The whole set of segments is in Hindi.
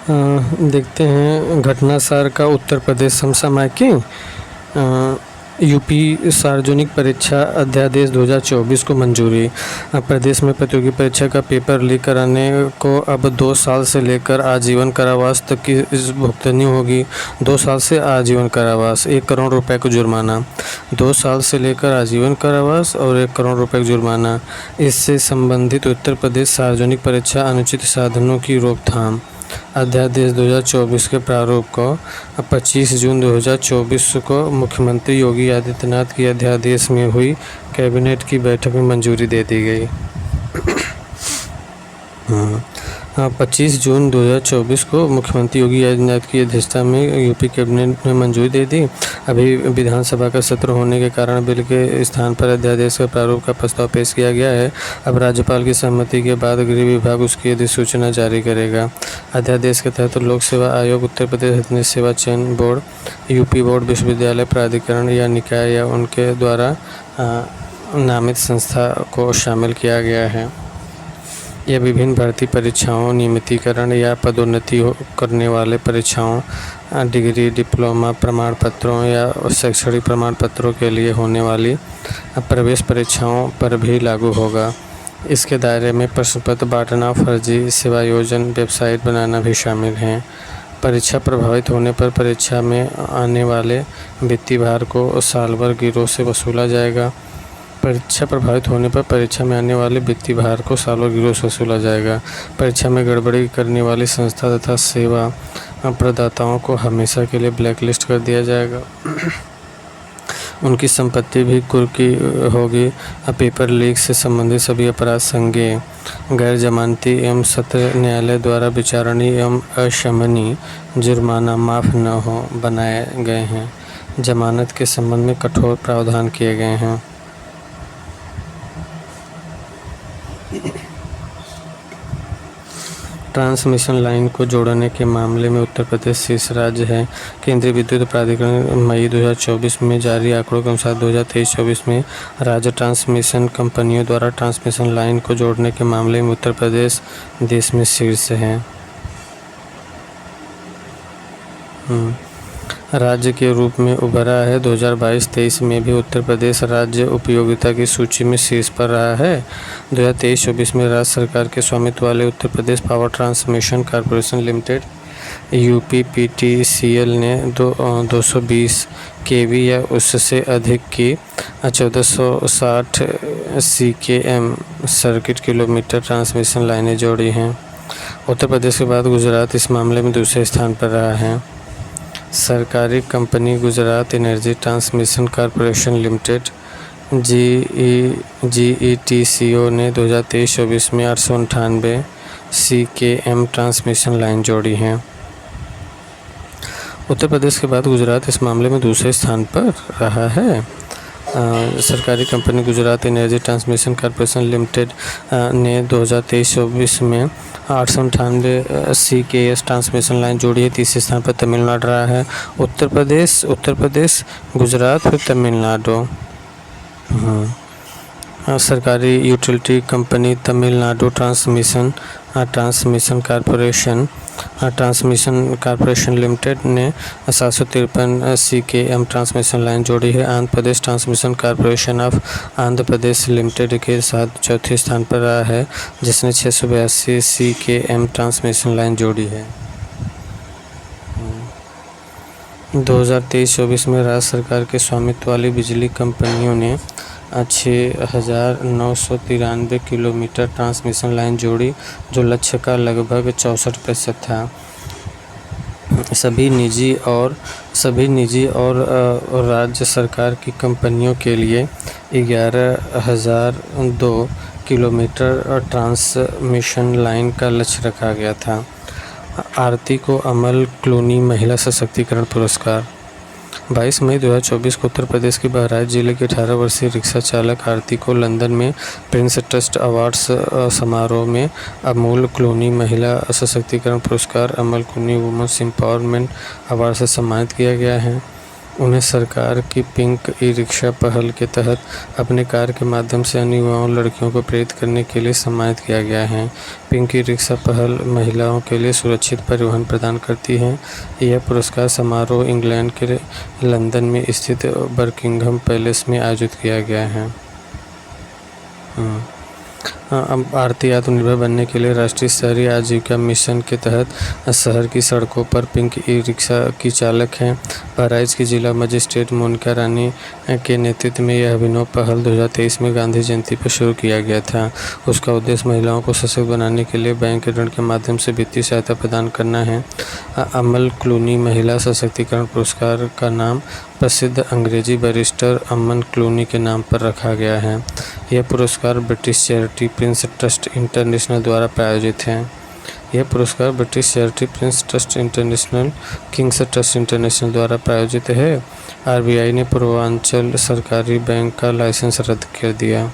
देखते हैं घटनासार का उत्तर प्रदेश समसामयिकी। यूपी सार्वजनिक परीक्षा अध्यादेश 2024 को मंजूरी। प्रदेश में प्रतियोगी परीक्षा का पेपर लीक कराने को अब 2 साल से लेकर आजीवन कारावास तक की भुगतनी होगी। 2 साल से आजीवन कारावास, 1 करोड़ रुपए को जुर्माना। 2 साल से लेकर आजीवन कारावास और 1 करोड़ रुपए का जुर्माना। इससे संबंधित उत्तर प्रदेश सार्वजनिक परीक्षा अनुचित साधनों की रोकथाम अध्यादेश 2024 के प्रारूप को 25 जून 2024 को मुख्यमंत्री योगी आदित्यनाथ की अध्यादेश में हुई कैबिनेट की बैठक में मंजूरी दे दी गई। 25 जून 2024 को मुख्यमंत्री योगी आदित्यनाथ की अध्यक्षता में यूपी कैबिनेट ने मंजूरी दे दी। अभी विधानसभा का सत्र होने के कारण बिल के स्थान पर अध्यादेश के प्रारूप का प्रस्ताव पेश किया गया है। अब राज्यपाल की सहमति के बाद गृह विभाग उसकी अधिसूचना जारी करेगा। अध्यादेश के तहत लोक सेवा आयोग, उत्तर प्रदेश हथनी सेवा चयन बोर्ड, यूपी बोर्ड, विश्वविद्यालय प्राधिकरण या निकाय या उनके द्वारा नामित संस्था को शामिल किया गया है। यह विभिन्न भर्ती परीक्षाओं, नियमितीकरण या पदोन्नति करने वाले परीक्षाओं, डिग्री, डिप्लोमा प्रमाण पत्रों या शैक्षणिक प्रमाण पत्रों के लिए होने वाली प्रवेश परीक्षाओं पर भी लागू होगा। इसके दायरे में प्रश्न पत्र बांटना, फर्जी सेवायोजन वेबसाइट बनाना भी शामिल हैं। परीक्षा प्रभावित होने पर परीक्षा में आने वाले वित्तीय भार को साल भर गिरोह से वसूला जाएगा। परीक्षा प्रभावित होने पर परीक्षा में आने वाले वित्तीय भार को सालों गिरोह से वसूला जाएगा। परीक्षा में गड़बड़ी करने वाली संस्था तथा सेवा प्रदाताओं को हमेशा के लिए ब्लैकलिस्ट कर दिया जाएगा। उनकी संपत्ति भी कुर्की होगी। पेपर लीक से संबंधित सभी अपराध संज्ञेय, गैर जमानती एवं सत्र न्यायालय द्वारा विचारणीय एवं अशमनीय जुर्माना माफ़ न हो बनाए गए हैं। जमानत के संबंध में कठोर प्रावधान किए गए हैं। ट्रांसमिशन लाइन को जोड़ने के मामले में उत्तर प्रदेश शीर्ष राज्य है। केंद्रीय विद्युत प्राधिकरण मई 2024 में जारी आंकड़ों के अनुसार 2023-24 में राज्य ट्रांसमिशन कंपनियों द्वारा ट्रांसमिशन लाइन को जोड़ने के मामले में उत्तर प्रदेश देश में शीर्ष है। राज्य के रूप में उभरा है। 2022-23 में भी उत्तर प्रदेश राज्य उपयोगिता की सूची में शीर्ष पर रहा है। 2023-24 में राज्य सरकार के स्वामित्व वाले Uttar Pradesh power transmission corporation limited UPPTCL ने 220 kV या उससे अधिक की 1460 CKM सर्किट किलोमीटर ट्रांसमिशन लाइनें जोड़ी हैं। उत्तर प्रदेश के बाद गुजरात इस मामले में दूसरे स्थान पर रहा है। सरकारी company Gujarat energy transmission corporation limited GETCO ने 2023-24 में 898 CKM ट्रांसमिशन लाइन जोड़ी हैं। उत्तर प्रदेश के बाद गुजरात इस मामले में दूसरे स्थान पर रहा है। सरकारी company Gujarat energy transmission corporation limited ने 2023-24 में 898 CKS ट्रांसमिशन लाइन जोड़ी है। तीसरे स्थान पर तमिलनाडु रहा है। उत्तर प्रदेश, गुजरात, फिर तमिलनाडु। सरकारी utility company Tamil Nadu transmission corporation limited ने 753 CKM ट्रांसमिशन लाइन जोड़ी है। Andhra Pradesh transmission corporation of Andhra Pradesh limited के साथ चौथे स्थान पर रहा है, जिसने 682 CKM ट्रांसमिशन लाइन जोड़ी है। 2023-24 में राज्य सरकार के स्वामित्व वाली बिजली कंपनियों ने 6,993 किलोमीटर ट्रांसमिशन लाइन जोड़ी, जो लक्ष्य का लगभग 64% था। सभी निजी और राज्य सरकार की कंपनियों के लिए 11,002 किलोमीटर ट्रांसमिशन लाइन का लक्ष्य रखा गया था। आरती को अमल क्लूनी महिला सशक्तिकरण पुरस्कार। 22 मई 2024 को उत्तर प्रदेश के बहराइच जिले की 18 वर्षीय रिक्शा चालक आरती को लंदन में प्रिंस ट्रस्ट अवार्ड्स समारोह में अमूल क्लूनी महिला सशक्तिकरण पुरस्कार, अमल क्लूनी वुमेन्स एम्पावरमेंट अवार्ड से सम्मानित किया गया है। उन्हें सरकार की पिंक ई-रिक्शा पहल के तहत अपने कार के माध्यम से अन्य युवाओं लड़कियों को प्रेरित करने के लिए सम्मानित किया गया है। पिंक ई-रिक्शा पहल महिलाओं के लिए सुरक्षित परिवहन प्रदान करती है। यह पुरस्कार समारोह इंग्लैंड के लंदन में स्थित बकिंघम पैलेस में आयोजित किया गया है। भारतीय आत्मनिर्भर बनने के लिए राष्ट्रीय शहरी आजीविका मिशन के तहत शहर की सड़कों पर पिंक ई-रिक्शा की चालक हैं। बहराइच की जिला मजिस्ट्रेट मोनिका रानी के नेतृत्व में यह अभिनव पहल 2023 में गांधी जयंती पर शुरू किया गया था। उसका उद्देश्य महिलाओं को सशक्त बनाने के लिए बैंक ऋण के माध्यम से वित्तीय सहायता प्रदान करना है। अमल क्लूनी महिला सशक्तिकरण पुरस्कार का नाम प्रसिद्ध अंग्रेजी बैरिस्टर अमन क्लूनी के नाम पर रखा गया है। यह पुरस्कार British charity Prince trust international द्वारा प्रायोजित है। यह पुरस्कार British charity Prince trust international Kings trust international द्वारा प्रायोजित है। आरबीआई ने पूर्वांचल सरकारी बैंक का लाइसेंस रद्द कर दिया।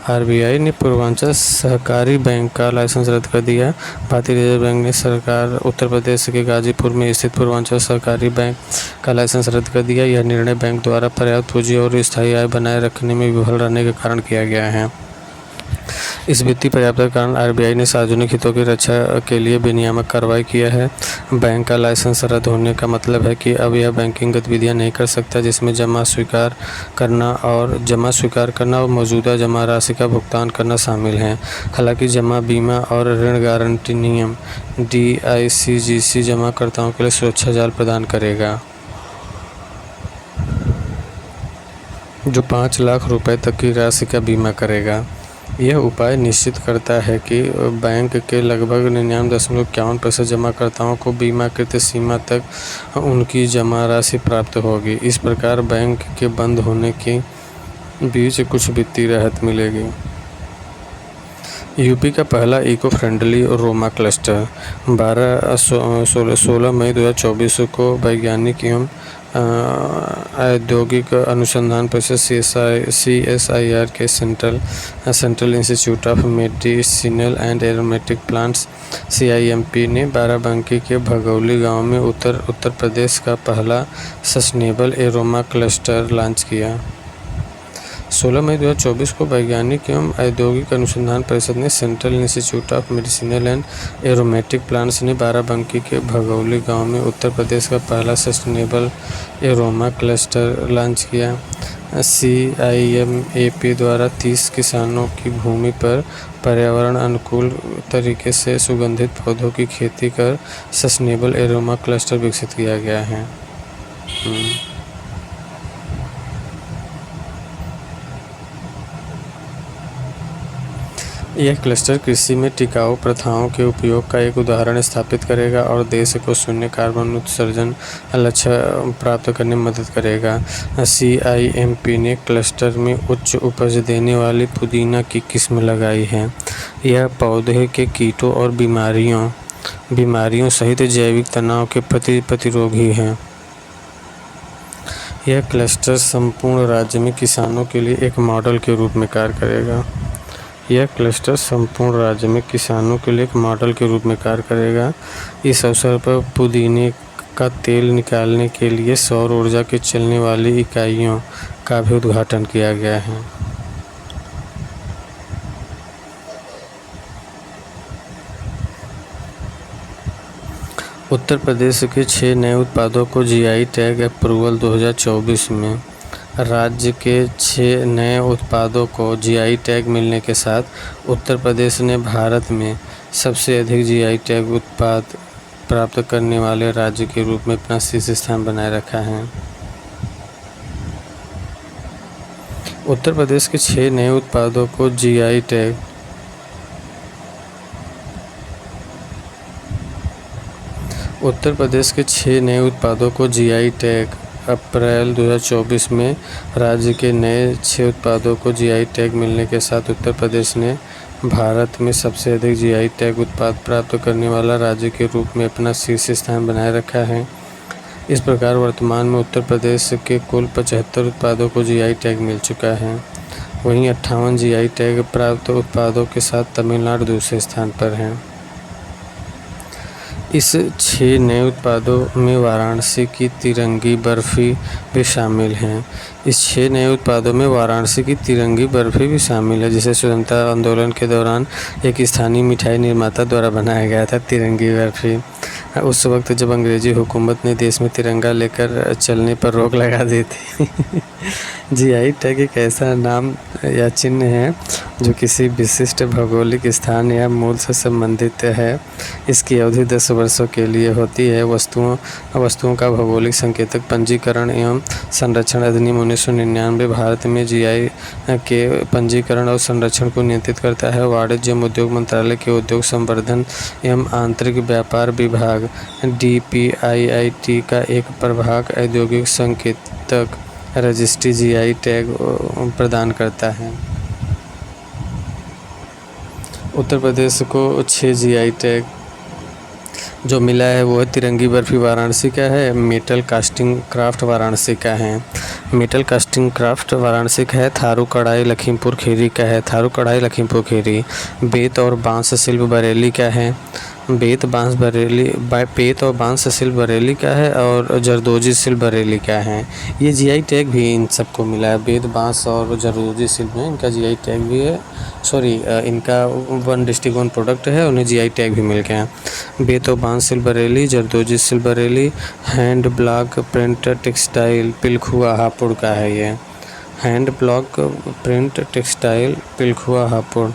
आरबीआई ने पूर्वांचल सहकारी बैंक का लाइसेंस रद्द कर दिया। भारतीय रिजर्व बैंक ने सरकार उत्तर प्रदेश के गाजीपुर में स्थित पूर्वांचल सहकारी बैंक का लाइसेंस रद्द कर दिया। यह निर्णय बैंक द्वारा पर्याप्त पूंजी और स्थायी आय बनाए रखने में विफल रहने के कारण किया गया है। इस वित्तीय पर्याप्तता के कारण आरबीआई ने सार्वजनिक हितों की रक्षा के लिए विनियामक कार्रवाई किया है। बैंक का लाइसेंस रद्द होने का मतलब है कि अब यह बैंकिंग गतिविधियां नहीं कर सकता, जिसमें जमा स्वीकार करना और मौजूदा जमा राशि का भुगतान करना शामिल है। हालांकि जमा बीमा और ऋण गारंटी नियम DICGC जमाकर्ताओं के लिए सुरक्षा जाल प्रदान करेगा, जो 5 लाख रुपए तक की राशि का बीमा करेगा। यह उपाय निश्चित करता है कि बैंक के लगभग 99.51% जमाकर्ताओं को बीमाकृत सीमा तक उनकी जमा राशि प्राप्त होगी। इस प्रकार बैंक के बंद होने के बीच कुछ वित्तीय राहत मिलेगी। यूपी का पहला इको फ्रेंडली रोमा क्लस्टर 16 मई 2024 को वैज्ञानिक एवं औद्योगिक अनुसंधान परिषद CSIR के central institute of medicinal and aromatic plants CIMP ने बाराबंकी के भगौली गांव में उत्तर प्रदेश का पहला सस्टेनेबल एरोमा क्लस्टर लॉन्च किया। 16 मई 2024 को वैज्ञानिक एवं औद्योगिक अनुसंधान परिषद ने central institute of medicinal and aromatic plants ने बाराबंकी के भगौली गांव में उत्तर प्रदेश का पहला सस्टेनेबल एरोमा क्लस्टर लॉन्च किया। CIMAP द्वारा 30 किसानों की भूमि पर पर्यावरण अनुकूल तरीके से सुगंधित पौधों की खेती कर सस्टेनेबल एरोमा क्लस्टर विकसित किया गया है। यह क्लस्टर कृषि में टिकाऊ प्रथाओं के उपयोग का एक उदाहरण स्थापित करेगा और देश को शून्य कार्बन उत्सर्जन लक्ष्य प्राप्त करने में मदद करेगा। CIMP ने क्लस्टर में उच्च उपज देने वाली पुदीना की किस्म लगाई है। यह पौधे के कीटों और बीमारियों सहित जैविक तनाव के प्रति प्रतिरोधी है। यह क्लस्टर संपूर्ण राज्य में किसानों के लिए एक मॉडल के रूप में कार्य करेगा। इस अवसर पर पुदीने का तेल निकालने के लिए सौर ऊर्जा के चलने वाली इकाइयों का भी उद्घाटन किया गया है। उत्तर प्रदेश के 6 नए उत्पादों को GI टैग अप्रूवल 2024 में। राज्य के 6 नए उत्पादों को GI टैग मिलने के साथ उत्तर प्रदेश ने भारत में सबसे अधिक GI टैग उत्पाद प्राप्त करने वाले राज्य के रूप में अपना शीर्ष स्थान बनाए रखा है। उत्तर प्रदेश के 6 नए उत्पादों को GI टैग उत्तर प्रदेश के 6 नए उत्पादों को GI टैग अप्रैल 2024 में। राज्य के नए 6 उत्पादों को GI टैग मिलने के साथ उत्तर प्रदेश ने भारत में सबसे अधिक GI टैग उत्पाद प्राप्त करने वाला राज्य के रूप में अपना शीर्ष स्थान बनाए रखा है। इस प्रकार वर्तमान में उत्तर प्रदेश के कुल 75 उत्पादों को GI टैग मिल चुका है। वहीं 58 GI टैग प्राप्त उत्पादों के साथ तमिलनाडु दूसरे स्थान पर है। इस 6 नए उत्पादों में वाराणसी की तिरंगी बर्फ़ी भी शामिल हैं। इस 6 नए उत्पादों में वाराणसी की तिरंगी बर्फ़ी भी शामिल है, जिसे स्वतंत्रता आंदोलन के दौरान एक स्थानीय मिठाई निर्माता द्वारा बनाया गया था, तिरंगी बर्फ़ी। उस वक्त जब अंग्रेज़ी हुकूमत ने देश में तिरंगा लेकर चलने पर रोक लगा दी थी। जीआई टैग एक ऐसा नाम या चिन्ह है जो किसी विशिष्ट भौगोलिक स्थान या मूल से संबंधित है। इसकी अवधि 10 वर्षों के लिए होती है। वस्तुओं का भौगोलिक संकेतक पंजीकरण एवं संरक्षण अधिनियम 1999 भारत में जीआई के पंजीकरण और संरक्षण को नियंत्रित करता है। वाणिज्य एवं उद्योग मंत्रालय के उद्योग संवर्धन एवं आंतरिक व्यापार विभाग DPIIT का एक प्रभाग औद्योगिक संकेतक रजिस्ट्री जीआई टैग प्रदान करता है। उत्तर प्रदेश को 6 जीआई टैग जो मिला है वो है तिरंगी बर्फ़ी वाराणसी का है, मेटल कास्टिंग क्राफ्ट वाराणसी का है, मेटल कास्टिंग क्राफ्ट वाराणसी का है, थारू कढ़ाई लखीमपुर खीरी का है, थारू कढ़ाई लखीमपुर खीरी, बेत और बांस शिल्प बरेली का है, बेत और बांस शिल्प बरेली का है और जरदोजी शिल्प बरेली का है। ये जीआई टैग भी इन सबको मिला है। बेत, बांस और जरदोजी शिल्प में इनका जीआई टैग भी है। इनका 1 डिस्ट्रिक्ट 1 प्रोडक्ट है, उन्हें जीआई टैग भी मिल गया। बेत और बांस शिल्प बरेली, जरदोजी शिल्प Bareilly, hand block print textile Pilkhuwa Hapur का है। ये hand block print textile Pilkhuwa Hapur.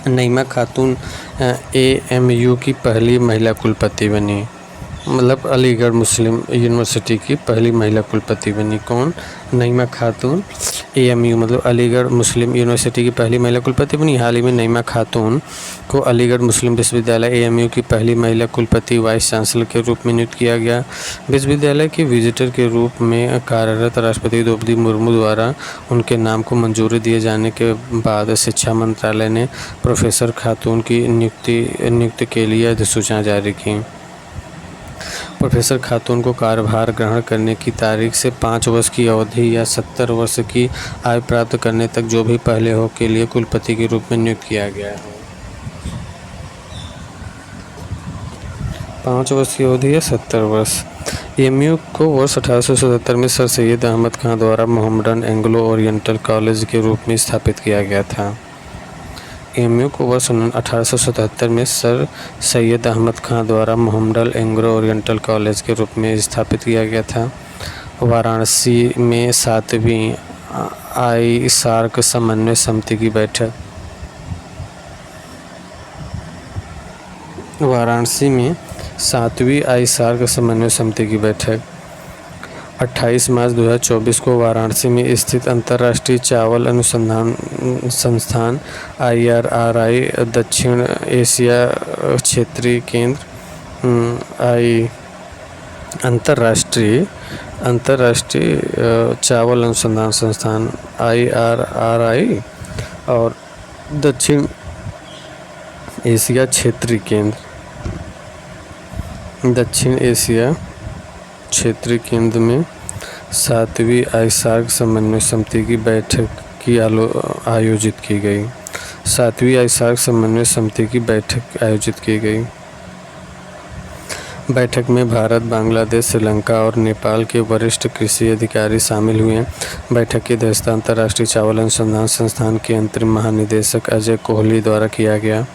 Naima Khatoon AMU की पहली महिला कुलपति बनी, मतलब अलीगढ़ मुस्लिम यूनिवर्सिटी की पहली महिला कुलपति बनी। कौन? नईमा खातून AMU मतलब अलीगढ़ मुस्लिम यूनिवर्सिटी की पहली महिला कुलपति बनी। हाल ही में नईमा खातून को अलीगढ़ मुस्लिम विश्वविद्यालय AMU की पहली महिला कुलपति वाइस चांसलर के रूप में नियुक्त किया गया। विश्वविद्यालय के विजिटर के रूप में कार्यरत राष्ट्रपति द्रौपदी मुर्मू द्वारा उनके नाम को मंजूरी दिए जाने के बाद शिक्षा मंत्रालय ने प्रोफेसर खातून की नियुक्ति के लिए अधिसूचना जारी की। प्रोफेसर खातून को कार्यभार ग्रहण करने की तारीख से 5 वर्ष की अवधि या 70 वर्ष की आयु प्राप्त करने तक जो भी पहले हो के लिए कुलपति के रूप में नियुक्त किया गया है। 5 वर्ष की अवधि या 70 वर्ष। AMU को वर्ष 1877 में सर सैयद अहमद खां द्वारा मोहम्मडन एंग्लो ओरिएंटल कॉलेज के रूप में स्थापित किया गया था। AMU को वर्ष 1877 में सर सैयद अहमद खां द्वारा मोहम्मडन एंग्लो ओरिएंटल कॉलेज के रूप में स्थापित किया गया था। वाराणसी में 7वीं ISARC समन्वय समिति की बैठक। वाराणसी में 7वीं ISARC समन्वय समिति की बैठक 28 मार्च 2024 को वाराणसी में स्थित अंतर्राष्ट्रीय चावल अनुसंधान संस्थान IRRI दक्षिण एशिया क्षेत्रीय केंद्र अंतर्राष्ट्रीय चावल अनुसंधान संस्थान IRRI और दक्षिण एशिया क्षेत्रीय केंद्र दक्षिण एशिया क्षेत्रीय केंद्र में 7वीं ISARC समन्वय समिति की बैठक की आयोजित की गई। 7वीं ISARC समन्वय समिति की बैठक आयोजित की गई। बैठक में भारत, बांग्लादेश, श्रीलंका और नेपाल के वरिष्ठ कृषि अधिकारी शामिल हुए। बैठक की अध्यक्षता अंतर्राष्ट्रीय चावल अनुसंधान संस्थान के अंतरिम महानिदेशक अजय कोहली द्वारा किया गया।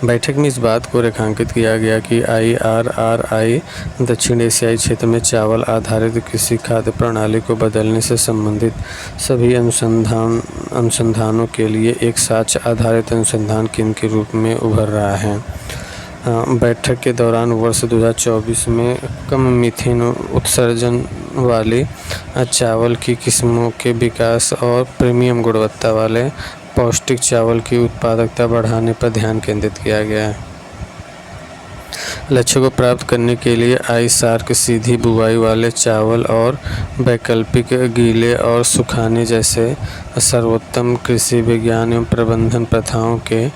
बैठक में इस बात को रेखांकित किया गया कि IRRI दक्षिण एशियाई क्षेत्र में चावल आधारित कृषि खाद्य प्रणाली को बदलने से संबंधित सभी अनुसंधानों के लिए एक साक्ष्य आधारित अनुसंधान केंद्र के रूप में उभर रहा है। बैठक के दौरान वर्ष 2024 में कम मीथेन उत्सर्जन वाली चावल की किस्मों के विकास और प्रीमियम गुणवत्ता वाले पौष्टिक चावल की उत्पादकता बढ़ाने पर ध्यान केंद्रित किया गया है। लक्ष्य को प्राप्त करने के लिए ISARC सीधी बुवाई वाले चावल और वैकल्पिक गीले और सुखाने जैसे सर्वोत्तम कृषि विज्ञान एवं प्रबंधन प्रथाओं के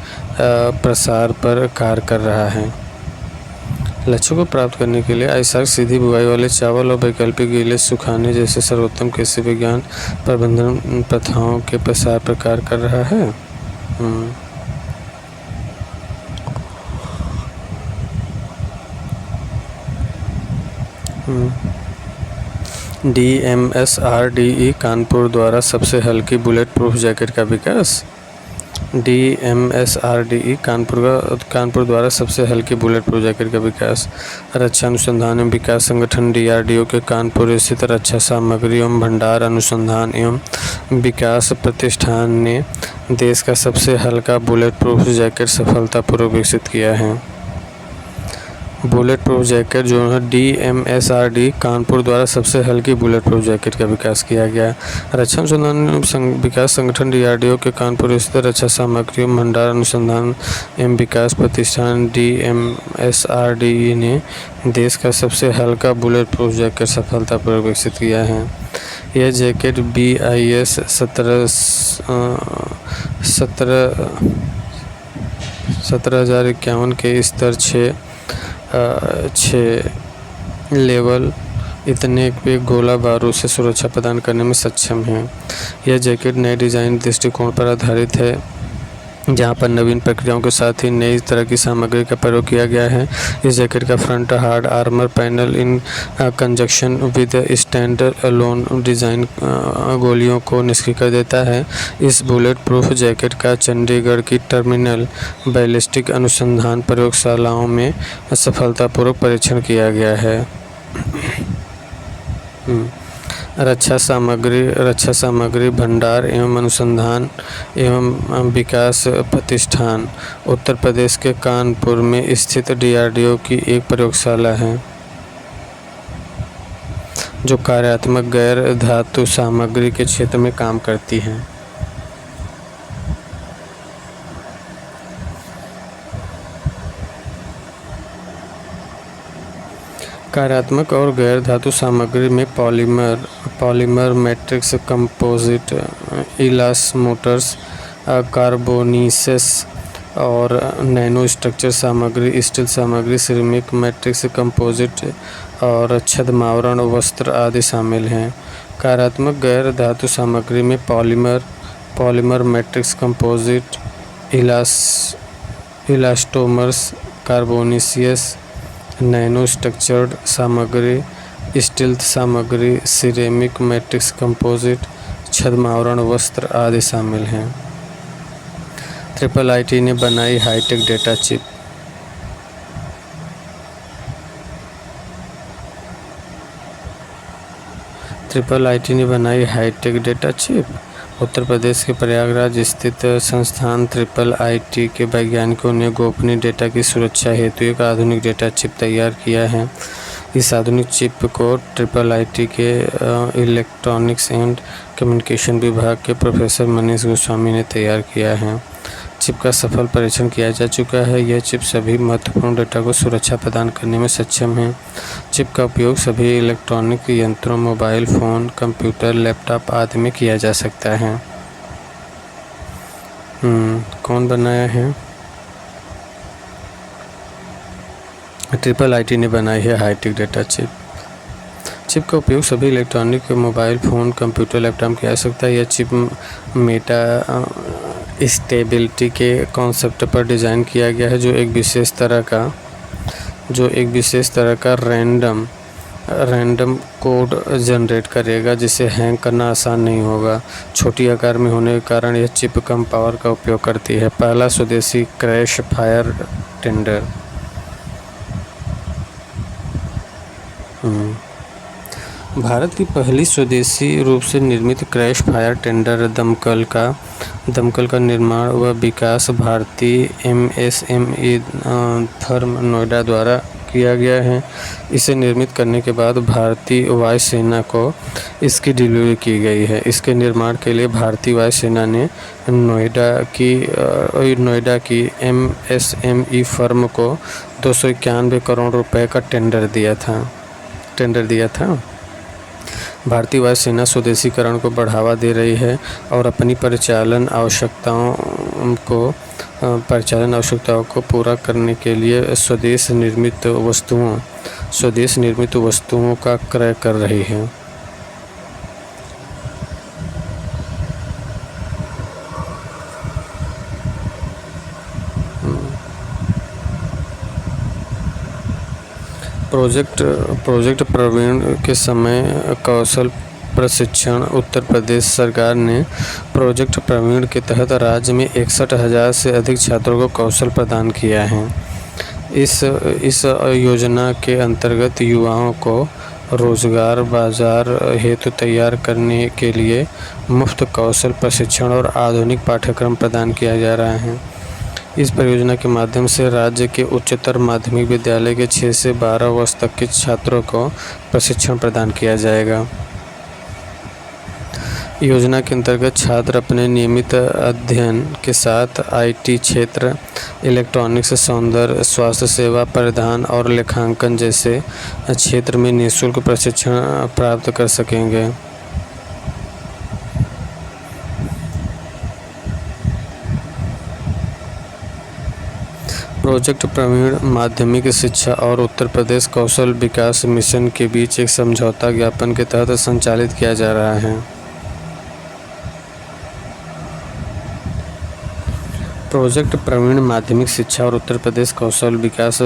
प्रसार पर कार्य कर रहा है। लक्ष्यों को प्राप्त करने के लिए आइसैक सीधी बुवाई वाले चावल और वैकल्पिक गीले सुखाने जैसे सर्वोत्तम कृषि विज्ञान प्रबंधन प्रथाओं के प्रसार प्रकार कर रहा है। DMSRDE कानपुर द्वारा सबसे हल्की बुलेट प्रूफ जैकेट का विकास। DMSRDE कानपुर द्वारा सबसे हल्की बुलेट प्रूफ जैकेट का विकास। रक्षा अनुसंधान एवं विकास संगठन DRDO के कानपुर स्थित रक्षा सामग्री एवं भंडार अनुसंधान एवं विकास प्रतिष्ठान ने देश का सबसे हल्का बुलेट प्रूफ जैकेट सफलतापूर्वक विकसित किया है। बुलेट प्रूफ जैकेट जो है DMSRDE कानपुर द्वारा सबसे हल्की बुलेट प्रूफ जैकेट का विकास किया गया। रक्षा अनुसंधान विकास संगठन DRDO के कानपुर स्थित रक्षा सामग्री भंडार अनुसंधान एवं विकास प्रतिष्ठान DMSRDE ने देश का सबसे हल्का बुलेट प्रूफ जैकेट सफलतापूर्वक विकसित किया है। यह जैकेट BIS 17,051 के स्तर 6 लेवल इतने पे गोला बारूद से सुरक्षा प्रदान करने में सक्षम है। यह जैकेट नए डिज़ाइन दृष्टिकोण पर आधारित है, जहां पर नवीन प्रक्रियाओं के साथ ही नई तरह की सामग्री का प्रयोग किया गया है। इस जैकेट का front hard armour panel in conjunction with stand alone design गोलियों को निष्क्रिय कर देता है। इस बुलेट प्रूफ जैकेट का चंडीगढ़ की टर्मिनल बैलिस्टिक अनुसंधान प्रयोगशालाओं में सफलतापूर्वक परीक्षण किया गया है। रक्षा सामग्री भंडार एवं अनुसंधान एवं विकास प्रतिष्ठान उत्तर प्रदेश के कानपुर में स्थित DRDO की एक प्रयोगशाला है, जो कार्यात्मक गैर धातु सामग्री के क्षेत्र में काम करती है। कार्यात्मक और गैर धातु सामग्री में पॉलीमर मैट्रिक्स कंपोजिट इलास्टोमर्स कार्बोनेसिस और नैनो स्ट्रक्चर सामग्री स्टील सामग्री सिरेमिक मैट्रिक्स कंपोजिट और छद्मावरण वस्त्र आदि शामिल हैं। कार्यात्मक गैर धातु सामग्री में polymer matrix composite elastomers carbonaceous nano structured सामग्री स्टील सामग्री सिरेमिक मैट्रिक्स कंपोजिट छद्मावरण वस्त्र आदि शामिल हैं। IIIT ने बनाई हाईटेक डेटा चिप। IIIT ने बनाई hi tech data chip. Uttar Pradesh के प्रयागराज स्थित संस्थान IIIT के वैज्ञानिकों ने गोपनीय डेटा की सुरक्षा हेतु एक आधुनिक डेटा चिप तैयार किया है। इस आधुनिक चिप को IIIT के इलेक्ट्रॉनिक्स एंड कम्युनिकेशन विभाग के प्रोफेसर मनीष गोस्वामी ने तैयार किया है। चिप का सफल परीक्षण किया जा चुका है। यह चिप सभी महत्वपूर्ण डेटा को सुरक्षा प्रदान करने में सक्षम है। चिप का उपयोग सभी इलेक्ट्रॉनिक यंत्रों, मोबाइल फ़ोन, कंप्यूटर, लैपटॉप आदि में किया जा सकता है। कौन बनाया है? IIIT ने बनाई है हाईटेक डेटा चिप। चिप का उपयोग सभी electronic, mobile phone, computer, laptop में किया जा सकता है। यह चिप मेटा स्टेबिलिटी के कॉन्सेप्ट पर डिज़ाइन किया गया है, जो एक विशेष तरह का रैंडम कोड जनरेट करेगा, जिसे हैंग करना आसान नहीं होगा। छोटी आकार में होने के कारण यह चिप कम पावर का उपयोग करती है। पहला स्वदेशी क्रैश फायर टेंडर। भारत की पहली स्वदेशी रूप से निर्मित क्रैश फायर टेंडर दमकल का निर्माण व विकास भारतीय MSME फर्म नोएडा द्वारा किया गया है। इसे निर्मित करने के बाद भारतीय वायुसेना को इसकी डिलीवरी की गई है। इसके निर्माण के लिए भारतीय वायुसेना ने नोएडा की MSME फर्म को 291 करोड़ रुपए का टेंडर दिया था। भारतीय वायुसेना स्वदेशीकरण को बढ़ावा दे रही है और अपनी परिचालन आवश्यकताओं को परिचालन आवश्यकताओं को पूरा करने के लिए स्वदेश निर्मित वस्तुओं का क्रय कर रही है। प्रोजेक्ट प्रवीण के समय कौशल प्रशिक्षण। उत्तर प्रदेश सरकार ने प्रोजेक्ट प्रवीण के तहत राज्य में 61,000 से अधिक छात्रों को कौशल प्रदान किया है। इस योजना के अंतर्गत युवाओं को रोजगार बाजार हेतु तैयार करने के लिए मुफ्त कौशल प्रशिक्षण और आधुनिक पाठ्यक्रम प्रदान किया जा रहा है। इस परियोजना के माध्यम से राज्य के उच्चतर माध्यमिक विद्यालय के 6 से 12 वर्ष तक के छात्रों को प्रशिक्षण प्रदान किया जाएगा। योजना के अंतर्गत छात्र अपने नियमित अध्ययन के साथ IT क्षेत्र, इलेक्ट्रॉनिक्स, सौंदर्य, स्वास्थ्य सेवा, परिधान और लेखांकन जैसे क्षेत्र में निःशुल्क प्रशिक्षण प्राप्त कर सकेंगे। प्रोजेक्ट प्रवीण माध्यमिक शिक्षा और उत्तर प्रदेश कौशल विकास मिशन के बीच एक समझौता ज्ञापन के तहत संचालित किया जा रहा है। प्रोजेक्ट प्रवीण माध्यमिक शिक्षा और उत्तर प्रदेश कौशल विकास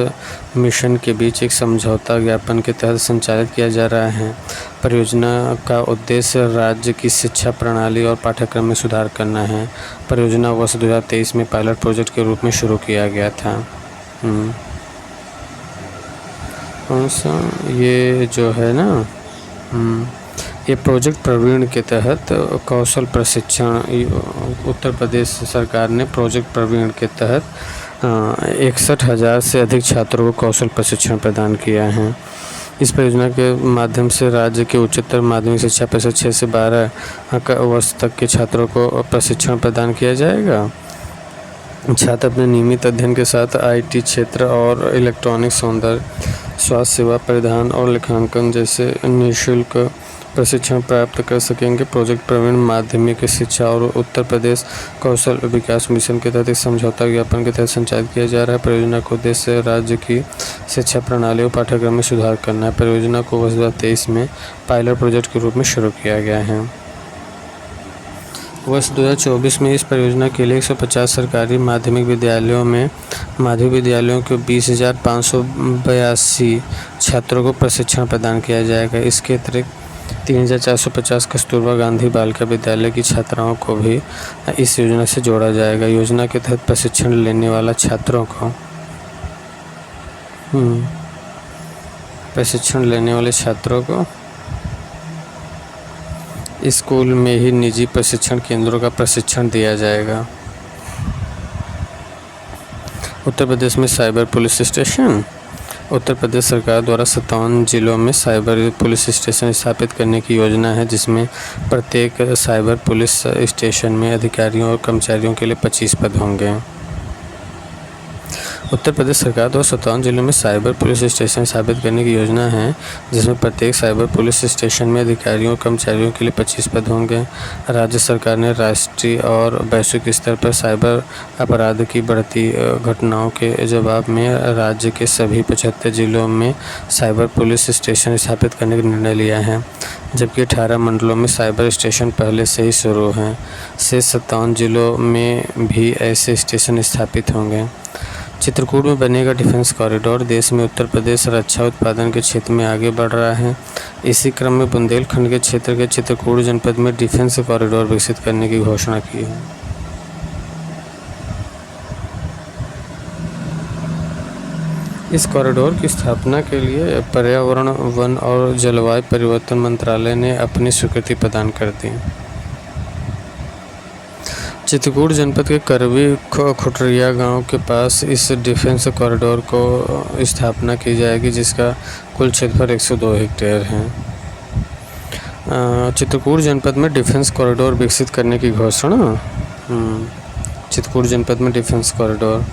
मिशन के बीच एक समझौता ज्ञापन के तहत संचालित किया जा रहा है। परियोजना का उद्देश्य राज्य की शिक्षा प्रणाली और पाठ्यक्रम में सुधार करना है। परियोजना वर्ष 2023 में पायलट प्रोजेक्ट के रूप में शुरू किया गया था। कौन सा ये जो है ना, ये प्रोजेक्ट प्रवीण के तहत कौशल प्रशिक्षण, उत्तर प्रदेश सरकार ने प्रोजेक्ट प्रवीण के तहत 61,000 से अधिक छात्रों को कौशल प्रशिक्षण प्रदान किया है। इस परियोजना के माध्यम से राज्य के उच्चतर माध्यमिक शिक्षा परिषद 6 से 12 वर्ष तक के छात्रों को प्रशिक्षण प्रदान किया जाएगा। छात्र अपने नियमित अध्ययन के साथ IT क्षेत्र और इलेक्ट्रॉनिक्स, सौंदर्य, स्वास्थ्य सेवा, परिधान और लेखांकन जैसे निःशुल्क प्रशिक्षण प्राप्त कर सकेंगे। प्रोजेक्ट प्रवीण माध्यमिक शिक्षा और उत्तर प्रदेश कौशल विकास मिशन के तहत एक समझौता ज्ञापन के तहत संचालित किया जा रहा है। परियोजना का उद्देश्य राज्य की शिक्षा प्रणाली और पाठ्यक्रम में सुधार करना है। परियोजना को वर्ष 2023 में पायलट प्रोजेक्ट के रूप में शुरू किया गया है। वर्ष 2024 में इस परियोजना के लिए 150 सरकारी माध्यमिक विद्यालयों के 20,582 छात्रों को प्रशिक्षण प्रदान किया जाएगा। इसके अतिरिक्त 3,450 कस्तूरबा गांधी बालिका विद्यालय की छात्राओं को भी इस योजना से जोड़ा जाएगा। योजना के तहत प्रशिक्षण लेने वाला छात्रों को स्कूल में ही निजी प्रशिक्षण केंद्रों का प्रशिक्षण दिया जाएगा। उत्तर प्रदेश में cyber police station. Uttar Pradesh सरकार द्वारा 57 जिलों में साइबर पुलिस स्टेशन स्थापित करने की योजना है, जिसमें प्रत्येक साइबर पुलिस स्टेशन में अधिकारियों और कर्मचारियों के लिए 25 पद होंगे। उत्तर प्रदेश सरकार द्वारा 57 जिलों में साइबर पुलिस स्टेशन स्थापित करने की योजना है, जिसमें प्रत्येक साइबर पुलिस स्टेशन में अधिकारियों और कर्मचारियों के लिए 25 पद होंगे। राज्य सरकार ने राष्ट्रीय और वैश्विक स्तर पर साइबर अपराध की बढ़ती घटनाओं के जवाब में राज्य के सभी 75 जिलों में साइबर पुलिस स्टेशन स्थापित करने का निर्णय लिया है, जबकि 18 मंडलों में साइबर स्टेशन पहले से ही शुरू हैं। शेष 57 जिलों में भी ऐसे स्टेशन स्थापित होंगे। चित्रकूट में बनेगा डिफेंस कॉरिडोर। देश में उत्तर प्रदेश रक्षा उत्पादन के क्षेत्र में आगे बढ़ रहा है। इसी क्रम में बुंदेलखंड के क्षेत्र के चित्रकूट जनपद में डिफेंस कॉरिडोर विकसित करने की घोषणा की है। इस कॉरिडोर की स्थापना के लिए पर्यावरण, वन और जलवायु परिवर्तन मंत्रालय ने अपनी स्वीकृति प्रदान कर दी। चित्रकूट जनपद के करवी खुटरिया गांव के पास इस डिफेंस कॉरिडोर को स्थापना की जाएगी, जिसका कुल क्षेत्रफल 102 हेक्टेयर है। चित्रकूट जनपद में डिफेंस कॉरिडोर विकसित करने की घोषणा। चित्रकूट जनपद में डिफेंस कॉरिडोर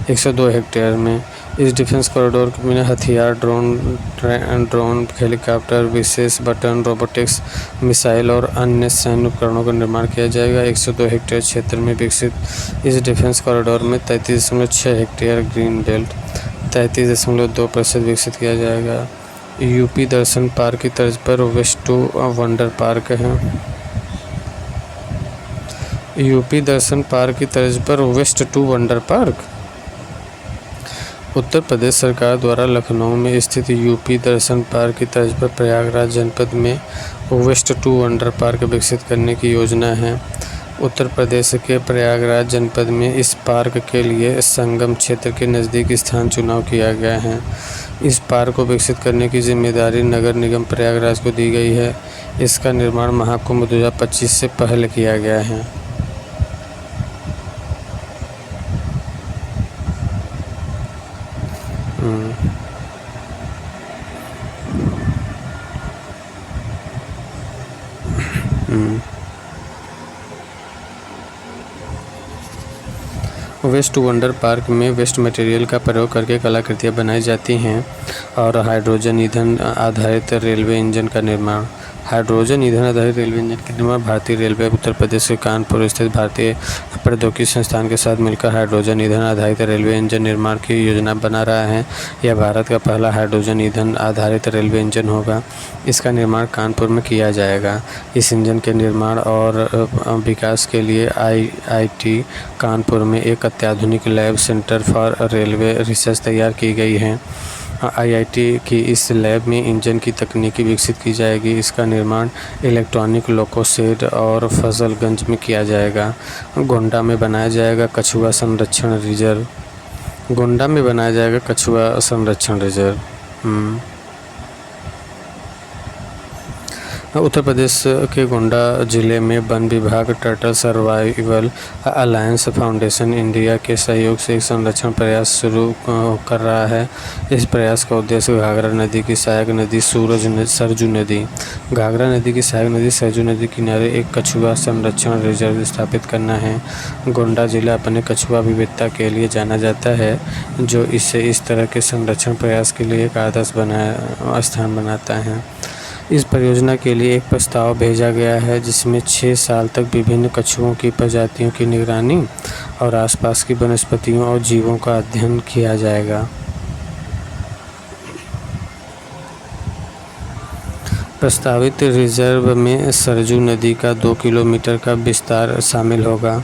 102 हेक्टेयर में इस डिफेंस कॉरिडोर में हथियार, ड्रोन, हेलीकॉप्टर, विशेष बटन रोबोटिक्स मिसाइल और अन्य सैन्य उपकरणों का निर्माण किया जाएगा। 102 हेक्टेयर क्षेत्र में विकसित इस डिफेंस कॉरिडोर में 33.6 हेक्टेयर ग्रीन बेल्ट 33.2% विकसित किया जाएगा। यूपी दर्शन पार्क की तर्ज पर वेस्ट टू वंडर पार्क है। यूपी दर्शन पार्क की तर्ज पर waste to wonder park. Uttar Pradesh सरकार द्वारा लखनऊ में स्थित यूपी दर्शन पार्क की तर्ज पर प्रयागराज जनपद में वेस्ट टू वंडर पार्क विकसित करने की योजना है। उत्तर प्रदेश के प्रयागराज जनपद में इस पार्क के लिए संगम क्षेत्र के नज़दीक स्थान चुनाव किया गया है। इस पार्क को विकसित करने की जिम्मेदारी नगर निगम प्रयागराज को दी गई है। इसका निर्माण महाकुंभ 2025 से पहले किया गया है। वेस्ट वंडर पार्क में वेस्ट मटेरियल का प्रयोग करके कलाकृतियाँ बनाई जाती हैं और हाइड्रोजन ईंधन आधारित रेलवे इंजन का निर्माण। हाइड्रोजन ईंधन आधारित रेलवे इंजन का निर्माण भारतीय रेलवे उत्तर प्रदेश के कानपुर स्थित भारतीय प्रौद्योगिकी संस्थान के साथ मिलकर हाइड्रोजन ईंधन आधारित रेलवे इंजन निर्माण की योजना बना रहा है। यह भारत का पहला हाइड्रोजन ईंधन आधारित रेलवे इंजन होगा। इसका निर्माण कानपुर में किया जाएगा। इस इंजन के निर्माण और विकास के लिए IIT कानपुर में एक अत्याधुनिक lab centre for railway research तैयार की गई है। IIT की इस लैब में इंजन की तकनीकी विकसित की जाएगी। इसका निर्माण इलेक्ट्रॉनिक लोको शेड और फजलगंज में किया जाएगा। गोंडा में बनाया जाएगा कछुआ संरक्षण रिजर्व। गोंडा में बनाया जाएगा कछुआ संरक्षण रिजर्व। उत्तर प्रदेश के गोंडा जिले में वन विभाग turtle survival alliance foundation India के सहयोग से एक संरक्षण प्रयास शुरू कर रहा है। इस प्रयास का उद्देश्य घाघरा नदी की सहायक नदी सरजू नदी घाघरा नदी की सहायक नदी सरजू नदी किनारे एक कछुआ संरक्षण रिजर्व स्थापित करना है। गोंडा जिला अपने कछुआ विविधता के लिए जाना जाता है, जो इसे इस तरह के संरक्षण प्रयास के लिए एक आदर्श स्थान बनाता है। इस परियोजना के लिए एक प्रस्ताव भेजा गया है, जिसमें 6 साल तक विभिन्न कछुओं की प्रजातियों की निगरानी और आसपास की वनस्पतियों और जीवों का अध्ययन किया जाएगा। प्रस्तावित रिजर्व में सरजू नदी का 2 किलोमीटर का विस्तार शामिल होगा,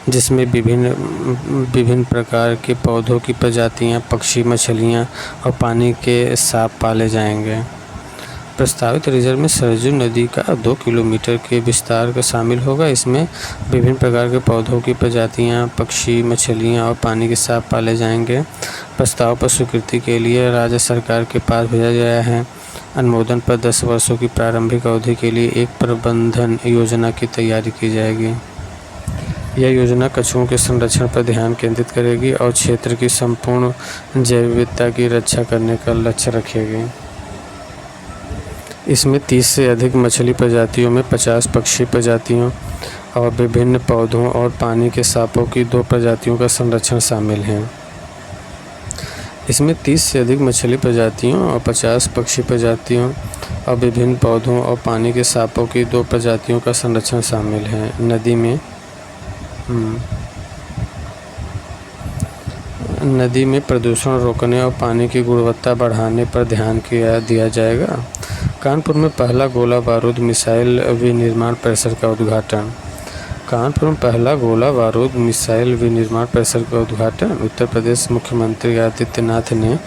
जिसमें विभिन्न प्रकार के पौधों की प्रजातियां, पक्षी, मछलियां और पानी के सांप पाले जाएंगे। प्रस्तावित रिजर्व में सरजू नदी का 2 किलोमीटर के विस्तार का शामिल होगा। इसमें विभिन्न प्रकार के पौधों की प्रजातियां, पक्षी, मछलियां और पानी के सांप पाले जाएंगे। प्रस्ताव पर स्वीकृति के लिए राज्य सरकार के पास भेजा गया है। अनुमोदन पर 10 वर्षों की प्रारंभिक अवधि के लिए एक प्रबंधन योजना की तैयारी की जाएगी। यह योजना कछुओं के संरक्षण पर ध्यान केंद्रित करेगी और क्षेत्र की संपूर्ण जैव विविधता की रक्षा करने का लक्ष्य रखेगी। इसमें 30 से अधिक मछली प्रजातियों में 50 पक्षी प्रजातियों और विभिन्न पौधों और पानी के सांपों की 2 प्रजातियों का संरक्षण शामिल है। इसमें 30 से अधिक मछली प्रजातियों और 50 पक्षी प्रजातियों और विभिन्न पौधों और पानी के सांपों की 2 प्रजातियों का संरक्षण शामिल है। नदी में प्रदूषण रोकने और पानी की गुणवत्ता बढ़ाने पर ध्यान दिया जाएगा। कानपुर में पहला गोला बारूद मिसाइल विनिर्माण परिसर का उद्घाटन। कानपुर में पहला गोला बारूद मिसाइल विनिर्माण परिसर का उद्घाटन उत्तर प्रदेश मुख्यमंत्री आदित्यनाथ ने